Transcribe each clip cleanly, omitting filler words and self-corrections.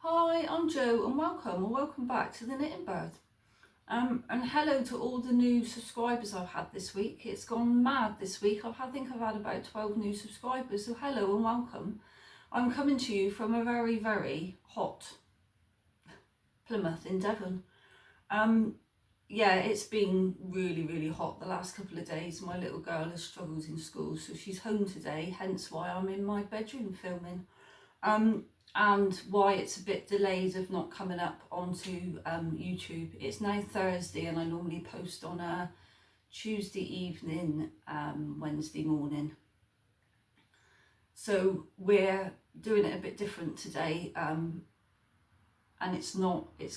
Hi, I'm Jo and welcome back to the Knitting Bird. And hello to all the new subscribers I've had this week. It's gone mad this week. I think I've had about 12 new subscribers, so hello and welcome. I'm coming to you from a very, very hot Plymouth in Devon. Yeah, it's been really, really hot the last couple of days. My little girl has struggled in school, so she's home today, hence why I'm in my bedroom filming. And why it's a bit delayed of not coming up onto YouTube. It's now Thursday and I normally post on a Tuesday evening, Wednesday morning. So we're doing it a bit different today, and it's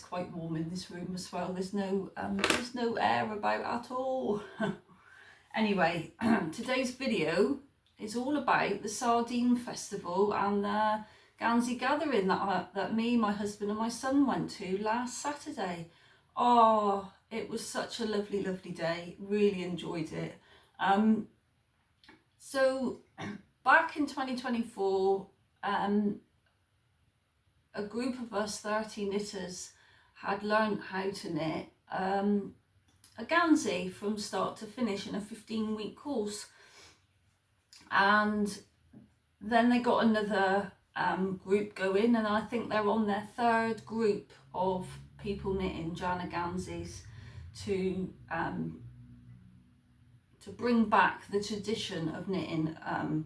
quite warm in this room as well. There's no air about at all. Anyway, today's video is all about the Sardine Festival and the Gansey gathering that me, my husband and my son went to last Saturday. Oh, it was such a lovely, lovely day. Really enjoyed it. So back in 2024, a group of us 30 knitters had learned how to knit a Gansey from start to finish in a 15-week course. And then they got another group going, and I think they're on their third group of people knitting Jana Ganseys to bring back the tradition of knitting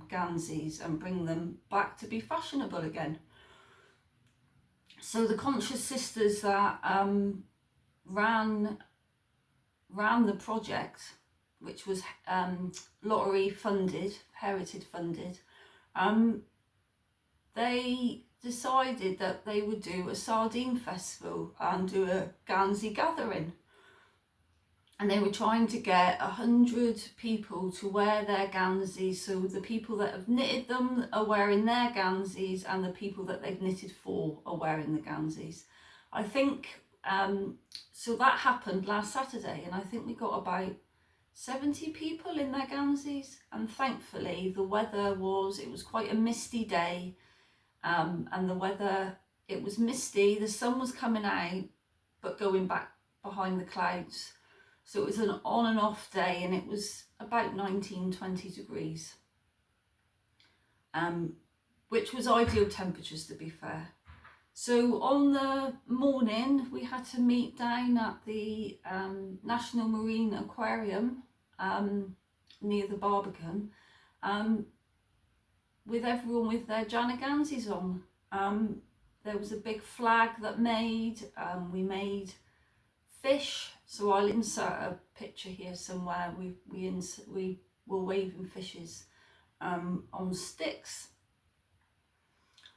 Ganseys and bring them back to be fashionable again. So the Conscious Sisters that ran the project, which was lottery funded, heritage funded, they decided that they would do a Sardine Festival and do a Gansey gathering. And they were trying to get 100 people to wear their Ganseys. So the people that have knitted them are wearing their Ganseys and the people that they've knitted for are wearing the Ganseys. I think, so that happened last Saturday, and I think we got about 70 people in their Ganseys. And thankfully it was quite a misty day. And the weather, it was misty, the sun was coming out but going back behind the clouds, so it was an on and off day, and it was about 19-20 degrees, which was ideal temperatures, to be fair. So on the morning we had to meet down at the National Marine Aquarium near the Barbican, with everyone with their Jana Ganseys on. There was a big flag that we made fish, so I'll insert a picture here somewhere. We were waving fishes on sticks.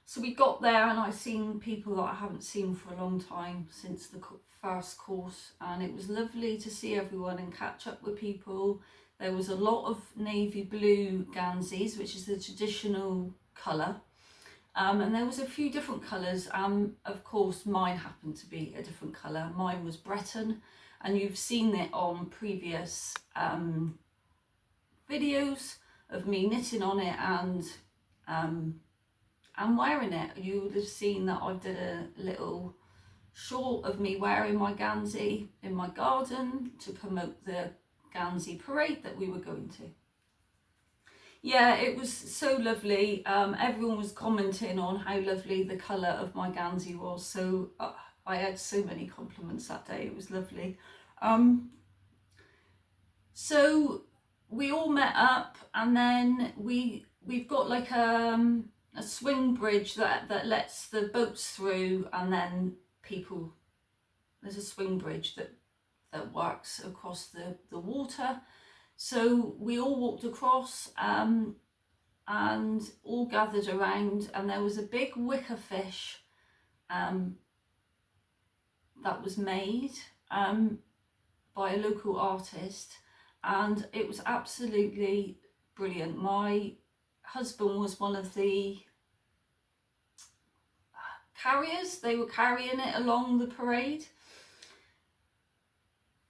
So we got there and I seen people that I haven't seen for a long time since the first course, and it was lovely to see everyone and catch up with people. There was a lot of navy blue Ganseys, which is the traditional colour, and there was a few different colours. Of course mine happened to be a different colour. Mine was Breton, and you've seen it on previous videos of me knitting on it and wearing it. You would have seen that I did a little short of me wearing my Gansey in my garden to promote the Gansey parade that we were going to. Yeah, it was so lovely. Everyone was commenting on how lovely the colour of my Gansey was, so I had so many compliments that day. It was lovely. So we all met up, and then we've got like a swing bridge that lets the boats through, and then there's a swing bridge that works across the water. So we all walked across and all gathered around, and there was a big wicker fish that was made by a local artist, and it was absolutely brilliant. My husband was one of the carriers. They were carrying it along the parade.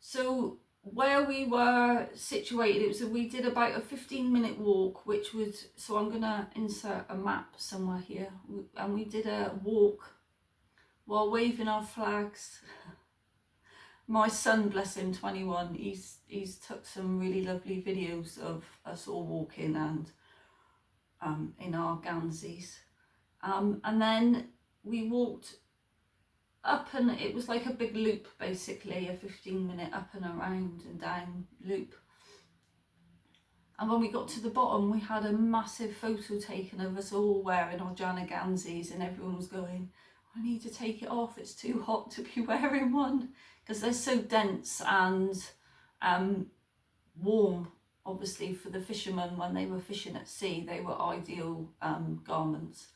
So where we were situated, we did about a 15-minute walk, so I'm gonna insert a map somewhere here, and we did a walk while waving our flags. My son, bless him, 21, he's took some really lovely videos of us all walking and in our Ganseys. And then we walked up, and it was like a big loop, basically, a 15-minute up and around and down loop. And when we got to the bottom, we had a massive photo taken of us all wearing our Jana Ganseys, and everyone was going, I need to take it off, it's too hot to be wearing one, because they're so dense and warm. Obviously for the fishermen, when they were fishing at sea, they were ideal garments.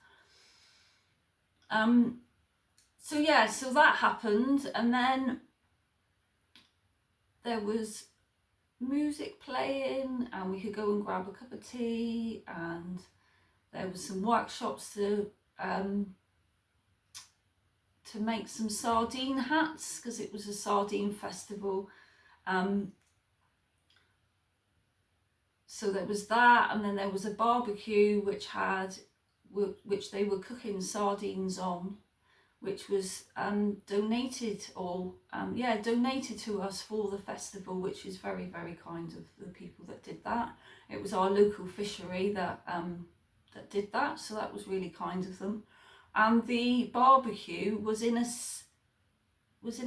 So yeah, so that happened, and then there was music playing and we could go and grab a cup of tea, and there was some workshops to make some sardine hats, because it was a Sardine Festival. So there was that, and then there was a barbecue which they were cooking sardines on, which was donated to us for the festival, which is very, very kind of the people that did that. It was our local fishery that did that, so that was really kind of them. And the barbecue was in a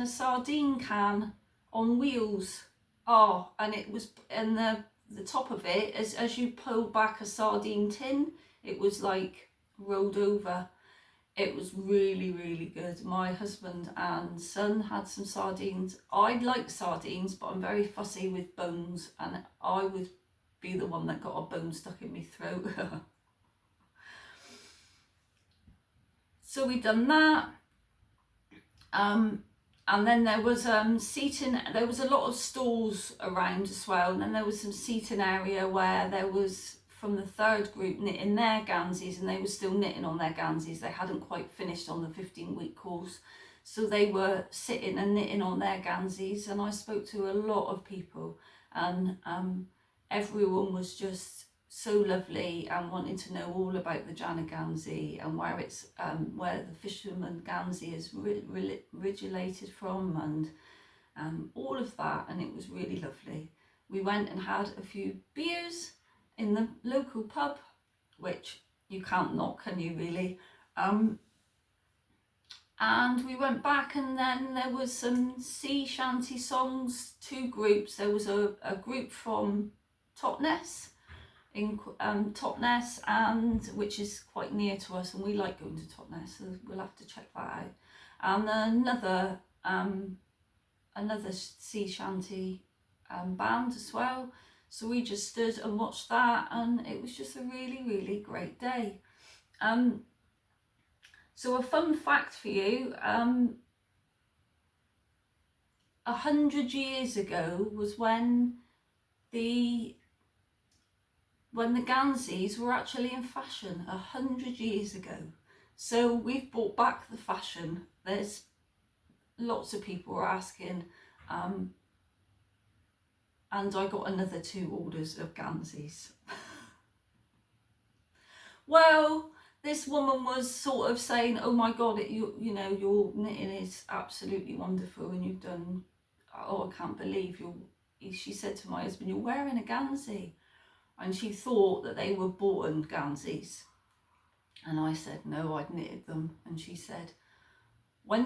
sardine can on wheels. Oh, and it was, and the top of it, as you pull back a sardine tin, it was like rolled over. It was really, really good. My husband and son had some sardines. I like sardines, but I'm very fussy with bones, and I would be the one that got a bone stuck in my throat. So we done that. And then there was seating. There was a lot of stalls around as well, and then there was some seating area where there was, from the third group, knitting their Ganseys, and they were still knitting on their Ganseys. They hadn't quite finished on the 15-week course, so they were sitting and knitting on their Ganseys. And I spoke to a lot of people, and everyone was just so lovely and wanting to know all about the Jana Gansey and where it's where the fisherman Gansey is originated from, and all of that, and it was really lovely. We went and had a few beers in the local pub, which you can't knock, can you really? And we went back, and then there was some sea shanty songs, two groups. There was a group from Totnes, and which is quite near to us, and we like going to Totnes, so we'll have to check that out. And another sea shanty band as well. So we just stood and watched that, and it was just a really, really great day. So a fun fact for you, 100 years ago was when the Ganseys were actually in fashion, 100 years ago. So we've brought back the fashion. There's lots of people were asking, and I got another 2 orders of Ganseys. Well, this woman was sort of saying, oh my God, you know, your knitting is absolutely wonderful, and you've done, oh, I can't believe she said to my husband, you're wearing a Gansey. And she thought that they were boughten Ganseys. And I said, no, I'd knitted them. And she said, when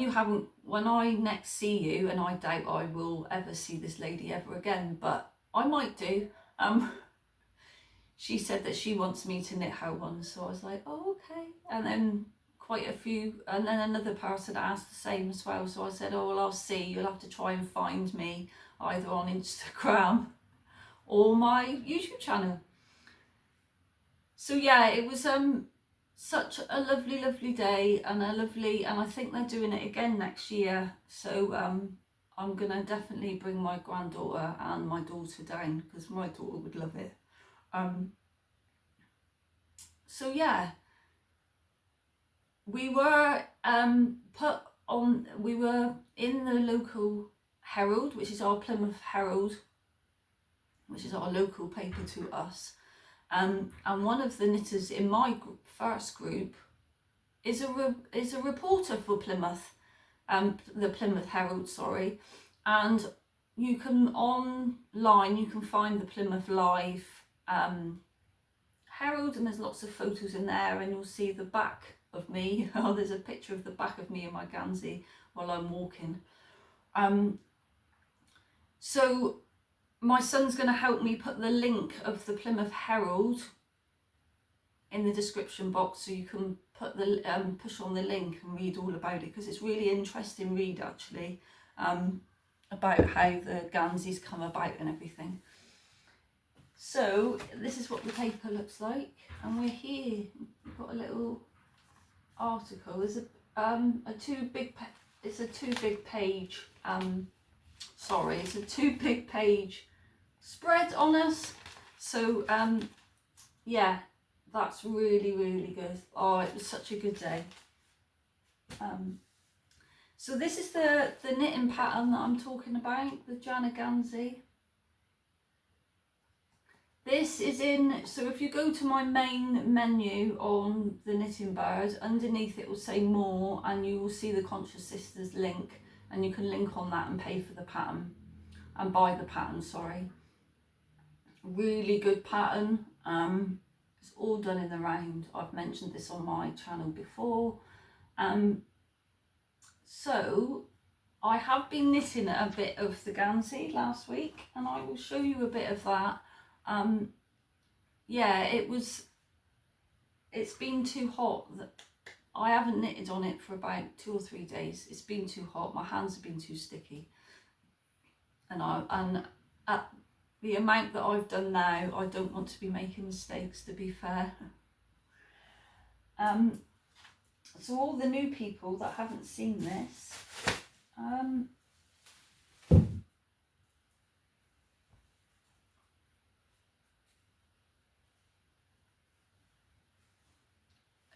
I next see you, and I doubt I will ever see this lady ever again, but I might do. She said that she wants me to knit her one. So I was like, oh, okay. And then quite a few, and then another person asked the same as well. So I said, oh, well, I'll see. You'll have to try and find me either on Instagram or my YouTube channel. So yeah, it was such a lovely, lovely day, and I think they're doing it again next year. So I'm gonna definitely bring my granddaughter and my daughter down, because my daughter would love it. So yeah, we were we were in the local Herald, which is our Plymouth Herald, which is our local paper to us. And one of the knitters in my first group is a reporter for Plymouth, the Plymouth Herald, sorry, and you can online, you can find the Plymouth Live Herald, and there's lots of photos in there, and you'll see the back of me. Oh, there's a picture of the back of me in my Gansey while I'm walking. So my son's going to help me put the link of the Plymouth Herald in the description box, so you can put the push on the link and read all about it, because it's really interesting read actually, about how the Ganseys come about and everything. So this is what the paper looks like, and we're here. We've got a little article. There's it's a two big page spread on us. So yeah, that's really good. Oh, it was such a good day. So this is the knitting pattern that I'm talking about, the Jana Gansey. This is in, so if you go to my main menu on the Knitting Bird, underneath it will say more, and you will see the Conscious Sisters link, and you can link on that and pay for the pattern, and buy the pattern, sorry. Really good pattern. It's all done in the round. I've mentioned this on my channel before. So I have been knitting a bit of the Gansey last week, and I will show you a bit of that. Yeah, it's been too hot. I haven't knitted on it for about 2 or 3 days. It's been too hot. My hands have been too sticky, and at the amount that I've done now, I don't want to be making mistakes, to be fair. So all the new people that haven't seen this,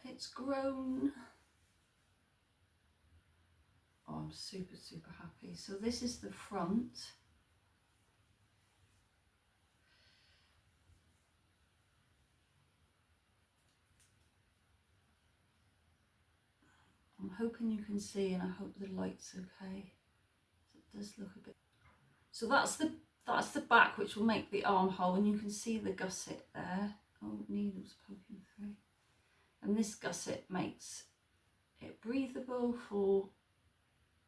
it's grown. Oh, I'm super happy. So this is the front. I'm hoping you can see, and I hope the light's okay. It does look a bit. So that's the back, which will make the armhole, and you can see the gusset there. Oh, needles poking through. And this gusset makes it breathable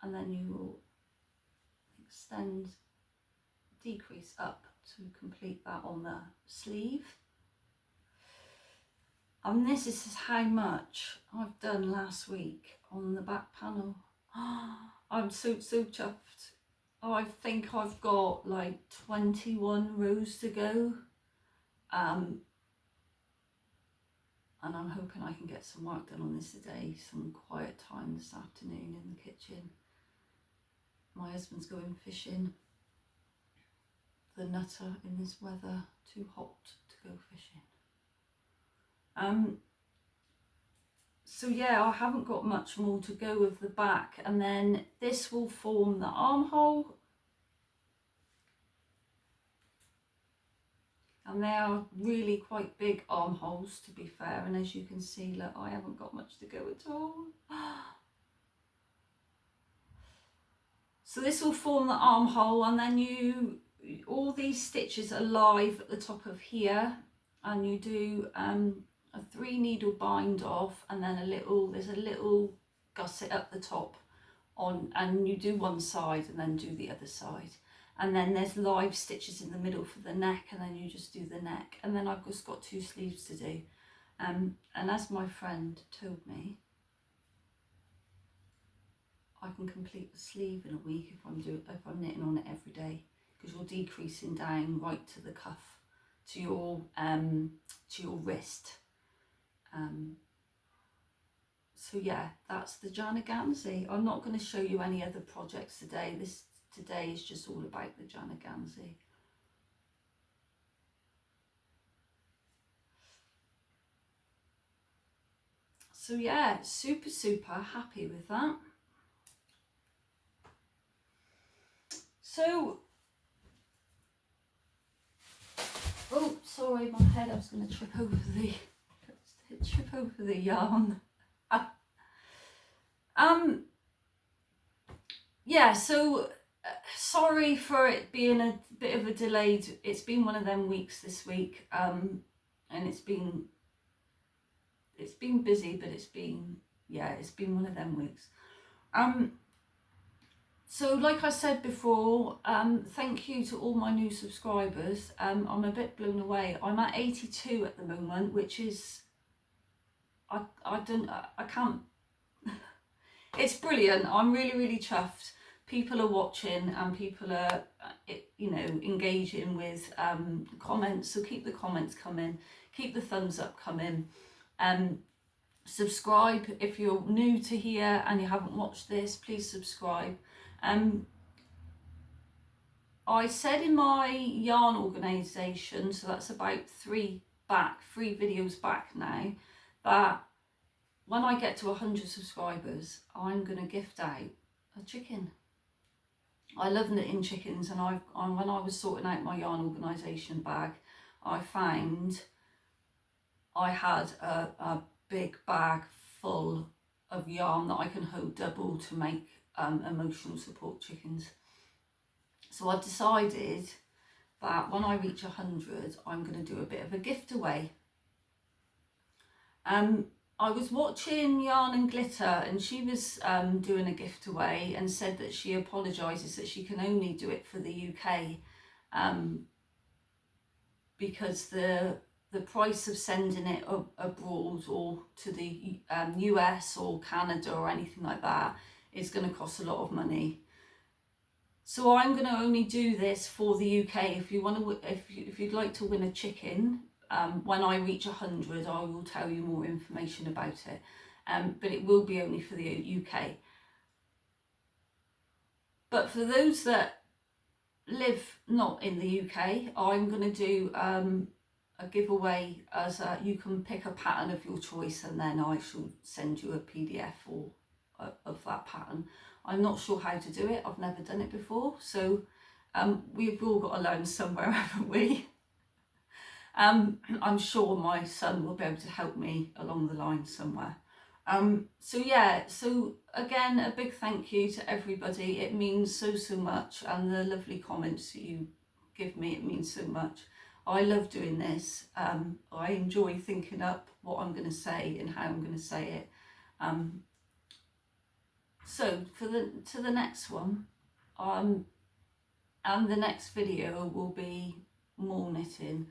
and then you will decrease up to complete that on the sleeve. And this is how much I've done last week on the back panel. I'm so chuffed. Oh, I think I've got like 21 rows to go. And I'm hoping I can get some work done on this today, some quiet time this afternoon in the kitchen. My husband's going fishing. The nutter in this weather, too hot to go fishing. So yeah, I haven't got much more to go with the back, and then this will form the armhole. And they are really quite big armholes, to be fair, and as you can see, look, I haven't got much to go at all. So this will form the armhole, and then all these stitches are live at the top of here, and you do a 3 needle bind off, and then there's a little gusset up the top and you do one side and then do the other side. And then there's live stitches in the middle for the neck, and then you just do the neck. And then I've just got 2 sleeves to do. And as my friend told me, I can complete the sleeve in a week if I'm knitting on it every day, because you're decreasing down right to the cuff, to your wrist. So yeah, that's the Jana Gansey. I'm not going to show you any other projects today. Today is just all about the Jana Gansey. So yeah, super happy with that. So, oh sorry, my head, I was going to trip over the yarn. yeah, so sorry for it being a bit of a delayed. It's been one of them weeks this week, and it's been busy, but it's been one of them weeks. So like I said before, thank you to all my new subscribers. I'm a bit blown away. I'm at 82 at the moment, which is I can't. It's brilliant. I'm really chuffed. People are watching and people are, engaging with comments. So keep the comments coming, keep the thumbs up coming. Subscribe if you're new to here and you haven't watched this. Please subscribe. I said in my yarn organisation, so that's about three videos back now, that when I get to 100 subscribers, I'm going to gift out a chicken. I love knitting chickens, and when I was sorting out my yarn organisation bag, I found I had a big bag full of yarn that I can hold double to make emotional support chickens. So I decided that when I reach 100, I'm going to do a bit of a gift away. I was watching Yarn and Glitter, and she was doing a gift away and said that she apologises that she can only do it for the UK because the price of sending it abroad or to the US or Canada or anything like that is going to cost a lot of money. So I'm going to only do this for the UK. If you want to, if you'd like to win a chicken, when I reach 100, I will tell you more information about it. But it will be only for the UK. But for those that live not in the UK, I'm going to do a giveaway as you can pick a pattern of your choice, and then I shall send you a PDF of that pattern. I'm not sure how to do it. I've never done it before, so we've all got to learn somewhere, haven't we? I'm sure my son will be able to help me along the line somewhere. So again, a big thank you to everybody. It means so much, and the lovely comments that you give me, it means so much. I love doing this. I enjoy thinking up what I'm going to say and how I'm going to say it. So to the next one, and the next video will be more knitting.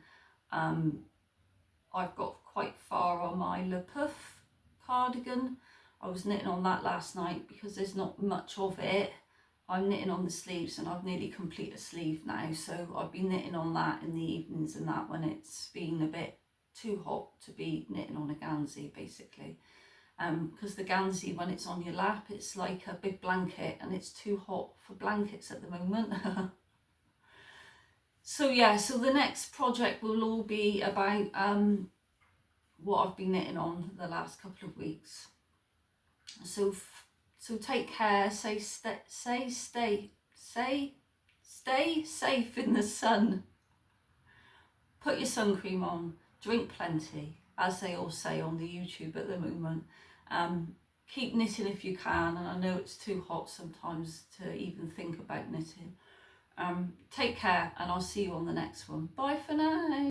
I've got quite far on my Le Puff cardigan. I was knitting on that last night because there's not much of it. I'm knitting on the sleeves, and I've nearly complete a sleeve now, so I've been knitting on that in the evenings and that when it's been a bit too hot to be knitting on a Gansey, basically. Because the Gansey, when it's on your lap, it's like a big blanket, and it's too hot for blankets at the moment. So yeah, so the next project will all be about what I've been knitting on the last couple of weeks. So take care, stay safe in the sun. Put your sun cream on, drink plenty, as they all say on the YouTube at the moment. Keep knitting if you can, and I know it's too hot sometimes to even think about knitting. Take care, and I'll see you on the next one. Bye for now.